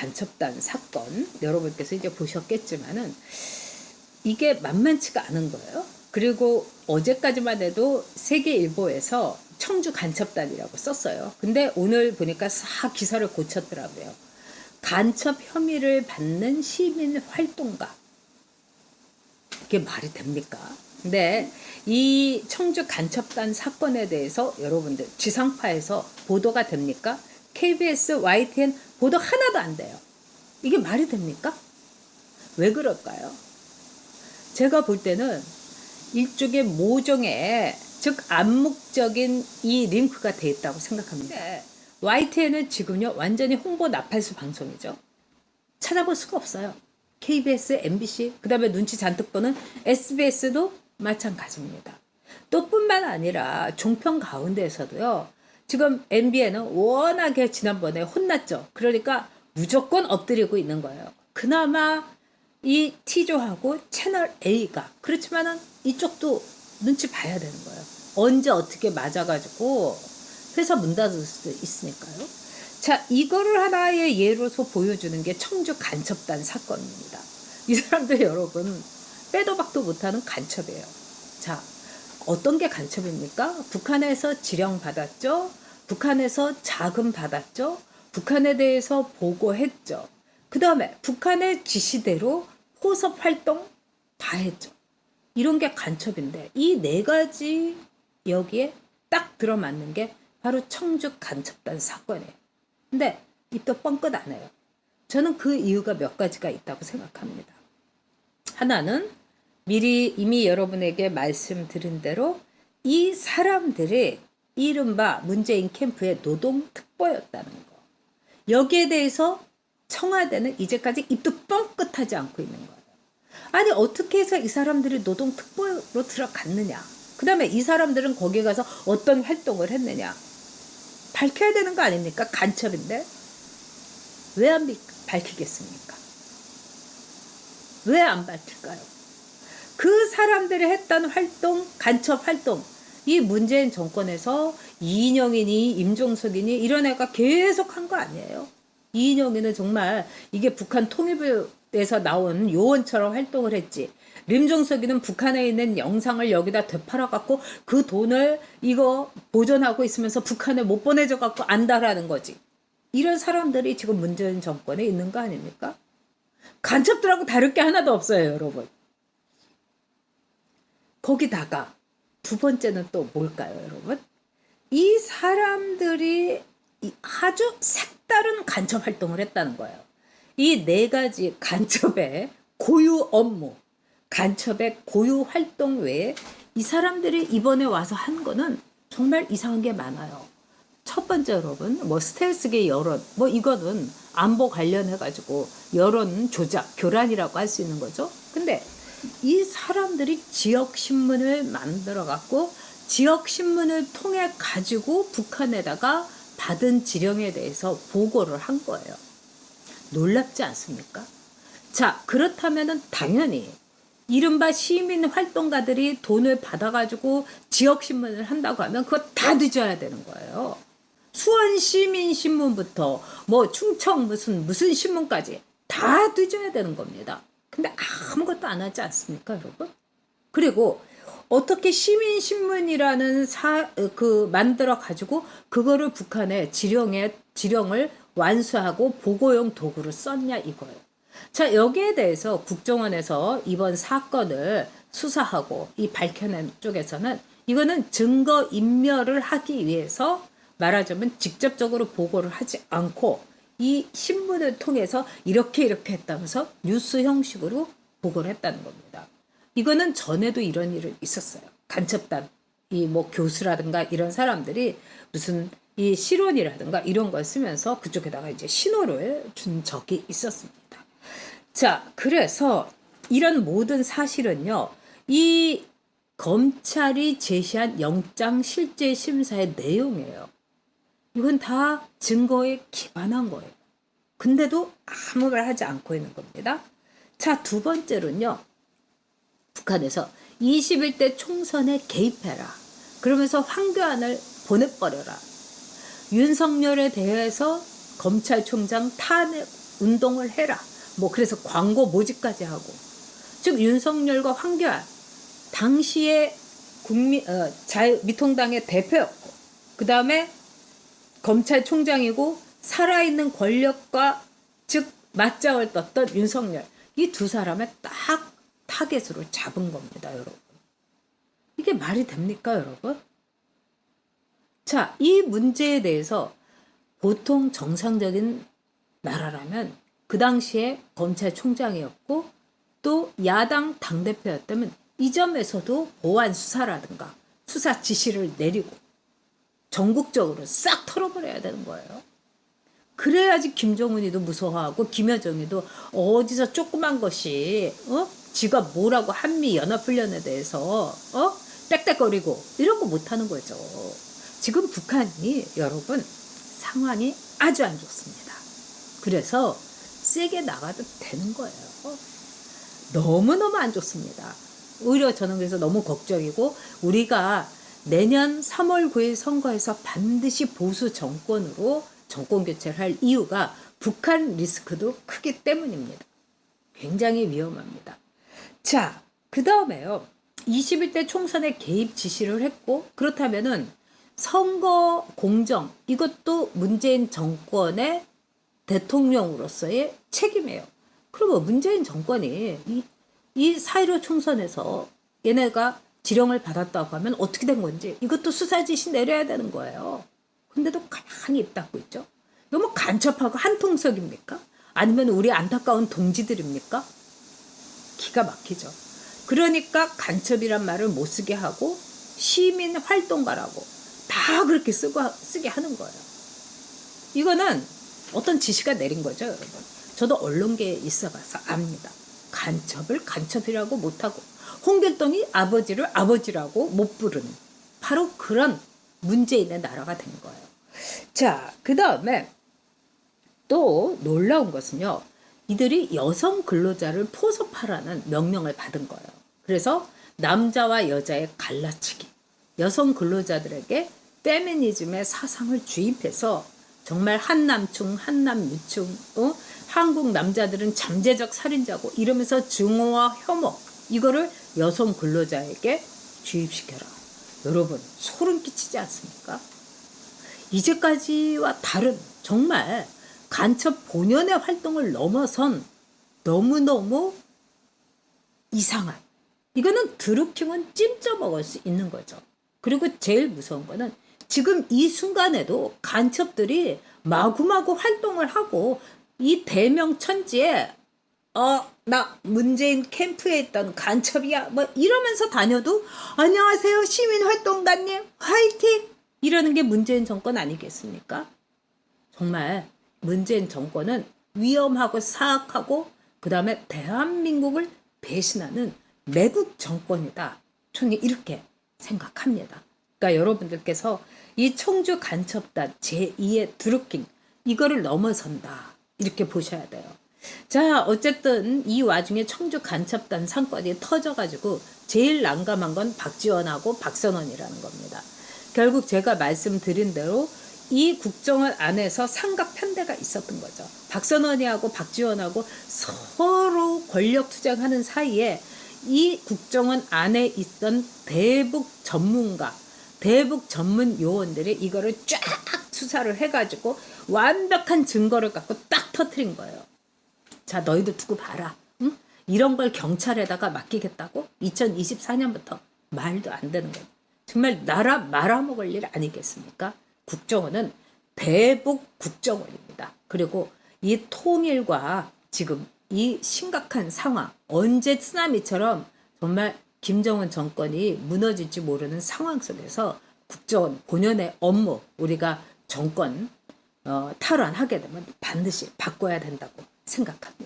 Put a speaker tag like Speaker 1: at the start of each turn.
Speaker 1: 간첩단 사건 여러분께서 이제 보셨겠지만은 이게 만만치가 않은 거예요. 그리고 어제까지만 해도 세계일보에서 청주 간첩단이라고 썼어요. 근데 오늘 보니까 싹 기사를 고쳤더라고요. 간첩 혐의를 받는 시민 활동가. 이게 말이 됩니까? 근데 이 청주 간첩단 사건에 대해서 여러분들 지상파에서 보도가 됩니까? KBS, YTN 보도 하나도 안 돼요. 이게 말이 됩니까? 왜 그럴까요? 제가 볼 때는 일종의 모종의 즉 암묵적인 이 링크가 돼 있다고 생각합니다. YTN은 지금요 완전히 홍보 나팔수 방송이죠. 찾아볼 수가 없어요. KBS, MBC, 그 다음에 눈치 잔뜩 보는 SBS도 마찬가지입니다. 또 뿐만 아니라 종편 가운데에서도요. 지금 MBN은 워낙에 지난번에 혼났죠. 그러니까 무조건 엎드리고 있는 거예요. 그나마 이 T조하고 채널 A가 그렇지만은 이쪽도 눈치 봐야 되는 거예요. 언제 어떻게 맞아가지고 회사 문 닫을 수도 있으니까요. 자, 이거를 하나의 예로서 보여주는 게 청주 간첩단 사건입니다. 이 사람들 여러분 빼도 박도 못하는 간첩이에요. 자, 어떤 게 간첩입니까? 북한에서 지령 받았죠. 북한에서 자금 받았죠. 북한에 대해서 보고했죠. 그 다음에 북한의 지시대로 포섭 활동 다 했죠. 이런 게 간첩인데 이 네 가지 여기에 딱 들어맞는 게 바로 청주 간첩단 사건이에요. 근데 입도 뻥끗 안 해요. 저는 그 이유가 몇 가지가 있다고 생각합니다. 하나는 미리 이미 여러분에게 말씀드린 대로 이 사람들이 이른바 문재인 캠프의 노동특보였다는 거. 여기에 대해서 청와대는 이제까지 입도 뻥끗하지 않고 있는 거예요. 아니 어떻게 해서 이 사람들이 노동특보로 들어갔느냐. 그 다음에 이 사람들은 거기 가서 어떤 활동을 했느냐. 밝혀야 되는 거 아닙니까? 간첩인데 왜 안 밝히겠습니까? 왜 안 밝힐까요? 그 사람들이 했던 활동, 간첩 활동 이 문재인 정권에서 이인영이니 임종석이니 이런 애가 계속 한 거 아니에요? 이인영이는 정말 이게 북한 통일부에서 나온 요원처럼 활동을 했지. 임종석이는 북한에 있는 영상을 여기다 되팔아갖고 그 돈을 이거 보존하고 있으면서 북한에 못 보내줘갖고 안다라는 거지. 이런 사람들이 지금 문재인 정권에 있는 거 아닙니까? 간첩들하고 다를 게 하나도 없어요, 여러분. 거기다가 두 번째는 또 뭘까요, 여러분? 이 사람들이 아주 색다른 간첩 활동을 했다는 거예요. 이 네 가지 간첩의 고유 업무, 간첩의 고유 활동 외에 이 사람들이 이번에 와서 한 거는 정말 이상한 게 많아요. 첫 번째 여러분, 뭐 스텔스계 여론, 뭐 이거는 안보 관련해가지고 여론 조작, 교란이라고 할 수 있는 거죠. 근데 이 사람들이 지역신문을 만들어갖고 지역신문을 통해 가지고 북한에다가 받은 지령에 대해서 보고를 한 거예요. 놀랍지 않습니까? 자, 그렇다면은 당연히 이른바 시민 활동가들이 돈을 받아가지고 지역신문을 한다고 하면 그거 다 뒤져야 되는 거예요. 수원 시민신문부터 뭐 충청 무슨 신문까지 다 뒤져야 되는 겁니다. 근데 아무것도 안 하지 않습니까, 여러분? 그리고 어떻게 시민신문이라는 만들어 가지고 그거를 북한에 지령을 완수하고 보고용 도구를 썼냐 이거예요. 자, 여기에 대해서 국정원에서 이번 사건을 수사하고 이 밝혀낸 쪽에서는 이거는 증거 인멸을 하기 위해서 말하자면 직접적으로 보고를 하지 않고 이 신문을 통해서 이렇게 했다면서 뉴스 형식으로 보고를 했다는 겁니다. 이거는 전에도 이런 일이 있었어요. 간첩단, 이 뭐 교수라든가 이런 사람들이 무슨 이 실론이라든가 이런 걸 쓰면서 그쪽에다가 이제 신호를 준 적이 있었습니다. 자, 그래서 이런 모든 사실은요, 이 검찰이 제시한 영장 실질 심사의 내용이에요. 이건 다 증거에 기반한 거예요. 근데도 아무 말 하지 않고 있는 겁니다. 자, 두 번째로는요. 북한에서 21대 총선에 개입해라. 그러면서 황교안을 보내버려라. 윤석열에 대해서 검찰총장 탄핵 운동을 해라. 뭐 그래서 광고 모집까지 하고. 즉 윤석열과 황교안 당시에 미통당의 대표였고 그 다음에 검찰총장이고 살아있는 권력과 즉 맞짱을 떴던 윤석열, 이 두 사람을 딱 타겟으로 잡은 겁니다, 여러분. 이게 말이 됩니까, 여러분? 자, 이 문제에 대해서 보통 정상적인 나라라면 그 당시에 검찰총장이었고 또 야당 당대표였다면 이 점에서도 보안 수사라든가 수사 지시를 내리고 전국적으로 싹 털어버려야 되는 거예요. 그래야지 김정은이도 무서워하고 김여정이도 어디서 조그만 것이 지가 뭐라고 한미연합훈련에 대해서 빽빽거리고 이런 거 못하는 거죠. 지금 북한이 여러분 상황이 아주 안 좋습니다. 그래서 세게 나가도 되는 거예요. 너무너무 안 좋습니다. 오히려 저는 그래서 너무 걱정이고 우리가 내년 3월 9일 선거에서 반드시 보수 정권으로 정권 교체를 할 이유가 북한 리스크도 크기 때문입니다. 굉장히 위험합니다. 자, 그 다음에요. 21대 총선에 개입 지시를 했고 그렇다면은 선거 공정 이것도 문재인 정권의 대통령으로서의 책임이에요. 그러면 문재인 정권이 이 4.15 총선에서 얘네가 지령을 받았다고 하면 어떻게 된 건지 이것도 수사 지시 내려야 되는 거예요. 근데도 가만히 입 닫고 있죠. 이거 뭐 간첩하고 한통속입니까? 아니면 우리 안타까운 동지들입니까? 기가 막히죠. 그러니까 간첩이란 말을 못 쓰게 하고 시민 활동가라고 다 그렇게 쓰게 하는 거예요. 이거는 어떤 지시가 내린 거죠, 여러분. 저도 언론계에 있어봐서 압니다. 간첩을 간첩이라고 못하고 홍길동이 아버지를 아버지라고 못 부르는 바로 그런 문재인의 나라가 된 거예요. 자, 그 다음에 또 놀라운 것은요. 이들이 여성 근로자를 포섭하라는 명령을 받은 거예요. 그래서 남자와 여자의 갈라치기, 여성 근로자들에게 페미니즘의 사상을 주입해서 정말 한남충, 한남유충, 한국 남자들은 잠재적 살인자고 이러면서 증오와 혐오 이거를 여성 근로자에게 주입시켜라. 여러분 소름 끼치지 않습니까? 이제까지와 다른 정말 간첩 본연의 활동을 넘어선 너무너무 이상한 이거는 드루킹은 찜쪄 먹을 수 있는 거죠. 그리고 제일 무서운 거는 지금 이 순간에도 간첩들이 마구마구 활동을 하고 이 대명천지에 나 문재인 캠프에 있던 간첩이야 뭐 이러면서 다녀도 안녕하세요 시민활동가님 화이팅 이러는 게 문재인 정권 아니겠습니까? 정말 문재인 정권은 위험하고 사악하고 그 다음에 대한민국을 배신하는 매국 정권이다. 저는 이렇게 생각합니다. 그러니까 여러분들께서 이 청주 간첩단 제2의 드루킹 이거를 넘어선다. 이렇게 보셔야 돼요. 자, 어쨌든 이 와중에 청주 간첩단 사건이 터져가지고 제일 난감한 건 박지원하고 박선원이라는 겁니다. 결국 제가 말씀드린 대로 이 국정원 안에서 삼각 편대가 있었던 거죠. 박선원이하고 박지원하고 서로 권력 투쟁하는 사이에 이 국정원 안에 있던 대북 전문가, 대북 전문 요원들이 이거를 쫙 수사를 해가지고 완벽한 증거를 갖고 딱 터뜨린 거예요. 자, 너희들 두고 봐라. 응? 이런 걸 경찰에다가 맡기겠다고? 2024년부터 말도 안 되는 거예요. 정말 나라 말아먹을 일 아니겠습니까? 국정원은 대북 국정원입니다. 그리고 이 통일과 지금 이 심각한 상황, 언제 쓰나미처럼 정말 김정은 정권이 무너질지 모르는 상황 속에서 국정원 본연의 업무 우리가 정권 탈환하게 되면 반드시 바꿔야 된다고 생각합니다.